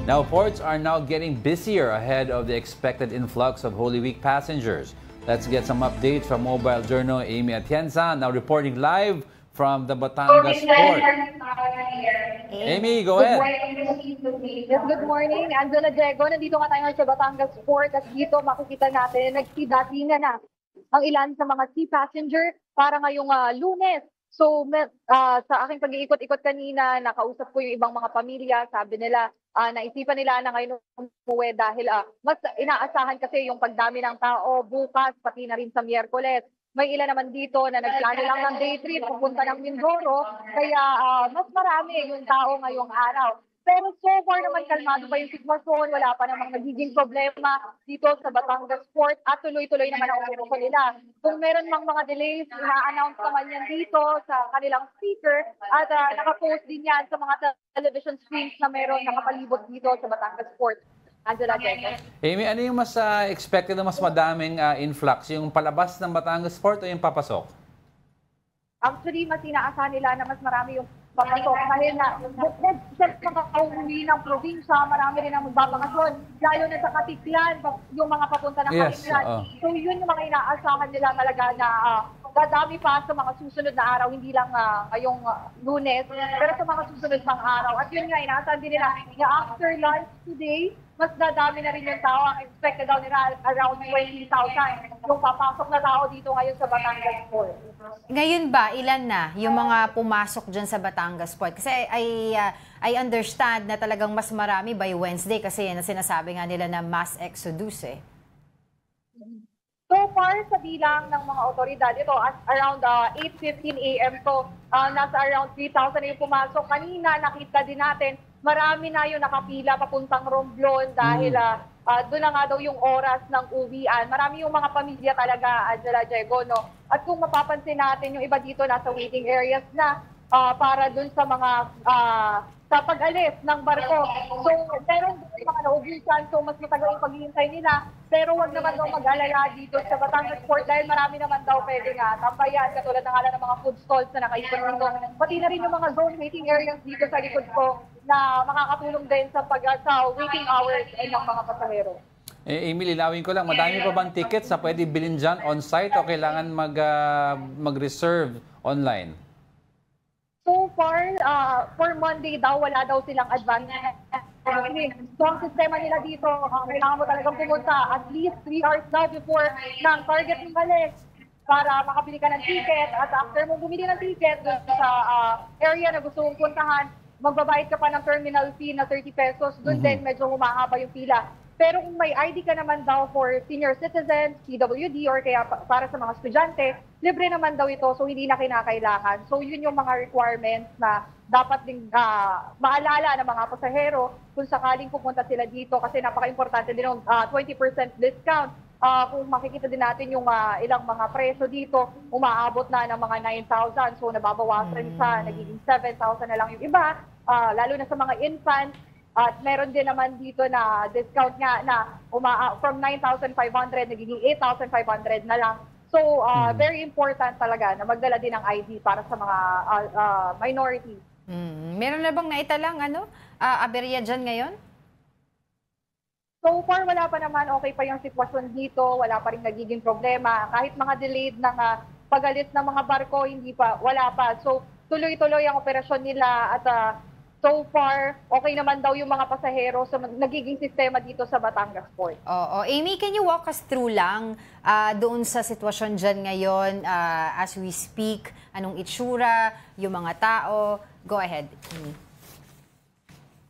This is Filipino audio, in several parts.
Now, ports are now getting busier ahead of the expected influx of Holy Week passengers. Let's get some updates from Mobile Journal Amy Atienza, now reporting live from the Batangas port. Amy, go ahead. Yes, good morning. Angela Diego, nandito nga tayo sa Batangas port at dito makikita natin nagsidatingan na ang ilan sa mga sea passenger para ngayong Lunes. So sa aking pag-iikot-ikot kanina, nakausap ko yung ibang mga pamilya, sabi nila naisipan nila na ngayon umuwi dahil mas inaasahan kasi yung pagdami ng tao bukas, pati na rin sa Miyerkules. May ilan naman dito na nagplano lang ng day trip, pupunta ng Mindoro, kaya mas marami yung tao ngayong araw. Pero so far naman kalmado pa yung sitwasyon, wala pa namang nagiging problema dito sa Batangas Port at tuloy-tuloy naman ang operasyon nila. Kung meron mang mga delays, na-announce naman yan dito sa kanilang speaker at nakapost din yan sa mga television screens na meron nakapalibot dito sa Batangas Port. Angela Diego. Amy, ano yung mas expected na mas madaming influx? Yung palabas ng Batangas Port o yung papasok? Actually, mas inaasahan nila na mas marami yung papasok. Dahil na, sa mga kauwi ng probinsya, marami rin ang magbabakasyon. Lalo na sa Katiklan, yung mga papunta ng Katiklan. So yun yung mga inaasahan nila talaga na dadami pa sa mga susunod na araw, hindi lang ngayong Lunes, pero sa mga susunod pang araw. At yun nga, inaasahan din nila na after lunch today, mas dadami na rin yung tao. Ang expected daw nila around 20,000 yung papasok na tao dito ngayon sa Batangas Port. Ngayon ba, ilan na yung mga pumasok dyan sa Batangas Port? Kasi I understand na talagang mas marami by Wednesday kasi yan na sinasabi nga nila na mass exodus eh. So far sa bilang ng mga otoridad, ito around 8:15 a.m. to nasa around 3,000 na yung pumasok. Kanina nakita din natin, marami na yung nakapila papuntang Romblon dahil doon na nga daw yung oras ng uwian. Marami yung mga pamilya talaga, Angela Diego, no? At kung mapapansin natin, yung iba dito nasa waiting areas na para doon sa mga sa pag-alis ng barko. So, meron din mga naubusan, so mas matagal yung paghihintay nila. Pero wag naman daw mag-alala dito sa Batangas Port dahil marami naman daw pwede nga tambayan, katulad ng ng mga food stalls na nakaipon dito. Pati na rin yung mga zone waiting areas dito sa likod ko na makakatulong din sa waiting hours ng mga pasahero. Amy, linawin ko lang, madami pa bang tickets na pwede bilhin dyan on-site o kailangan mag-reserve online? So far, for Monday daw, wala daw silang advance. So ang sistema nila dito, kailangan mo talagang pumunta at least 3 hours daw before ng target ng balik para makabili ka ng ticket. At after mo bumili ng ticket doon sa area na gusto mong puntahan, magbabayad ka pa ng terminal fee na 30 pesos. Doon din medyo humahaba yung pila. Pero kung may ID ka naman daw for senior citizens, PWD, or kaya para sa mga estudyante, libre naman daw ito, so hindi na kinakailangan. So yun yung mga requirements na dapat din maalala ng mga pasahero kung sakaling pupunta sila dito kasi napaka-importante din yung 20% discount. Kung makikita din natin yung ilang mga preso dito, umaabot na ng mga 9,000. So nababawasan sa nagiging 7,000 na lang yung iba, lalo na sa mga infants. At meron din naman dito na discount nga na from 9,500 nagiging 8,500 na lang. So very important talaga na magdala din ng ID para sa mga minority. Meron na bang naitalang aberya dyan ngayon? So far wala pa naman, okay pa yung sitwasyon dito, wala pa rin nagiging problema. Kahit mga delayed ng pag-alis ng mga barko, wala pa. So tuloy-tuloy ang operasyon nila at so far, okay naman daw yung mga pasahero sa nagiging sistema dito sa Batangas Port. Oo. Amy, can you walk us through lang doon sa sitwasyon dyan ngayon as we speak? Anong itsura, yung mga tao? Go ahead, Amy.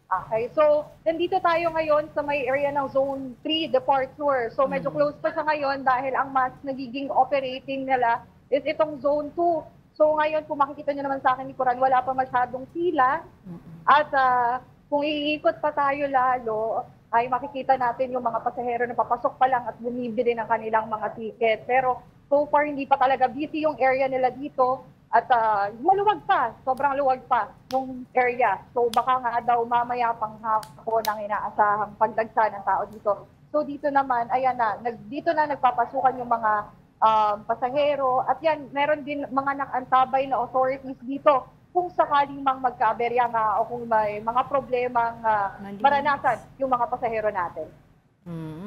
Okay, so nandito tayo ngayon sa may area ng Zone 3 Departure. So medyo close pa siya ngayon dahil ang mas nagiging operating nila is itong Zone 2. So ngayon, kung makikita nyo naman sa akin ni Kuran, wala pa masyadong pila. At kung iikot pa tayo lalo, ay makikita natin yung mga pasahero na papasok pa lang at bumibili ng kanilang mga ticket. Pero so far, hindi pa talaga busy yung area nila dito. At maluwag pa, sobrang luwag pa yung area. So baka nga daw mamaya pang hapon ang inaasahang pagdagsa ng tao dito. So dito naman, ayan na, dito na nagpapasukan yung mga pasahero. At yan, meron din mga nakantabay na authorities dito kung sakaling mang magkaaberya nga o kung may mga problemang maranasan yung mga pasahero natin.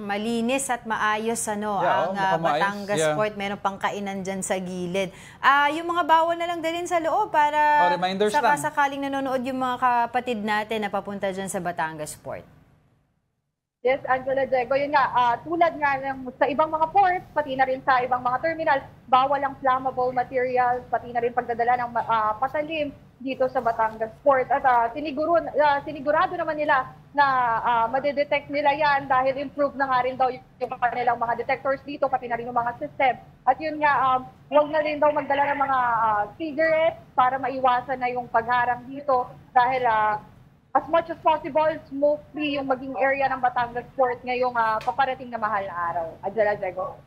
Malinis at maayos Yeah, ang mukhang maayos. Batangas Yeah. Port. Meron pang kainan dyan sa gilid. Yung mga bawal na lang dalhin sa loob para Reminders lang. sakaling nanonood yung mga kapatid natin na papunta dyan sa Batangas Port. Yes, Angela Diego, yun nga, tulad nga ng, sa ibang mga ports, pati na rin sa ibang mga terminal, bawal ang flammable materials, pati na rin pagdadala ng patalim dito sa Batangas Port. At sinigurado naman nila na madedetect nila yan dahil improved na nga rin daw yung kanilang mga detectors dito, pati na rin yung mga system. At yun nga, huwag na rin daw magdala ng mga cigarettes para maiwasan na yung pagharang dito dahil as much as possible, smoke-free yung maging area ng Batangas Port ngayong paparating na mahal na araw. Angela Diego.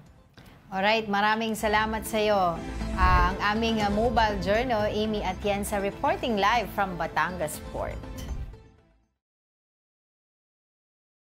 Alright, maraming salamat sa iyo. Ang aming mobile journal, Amy Atienza, reporting live from Batangas Port.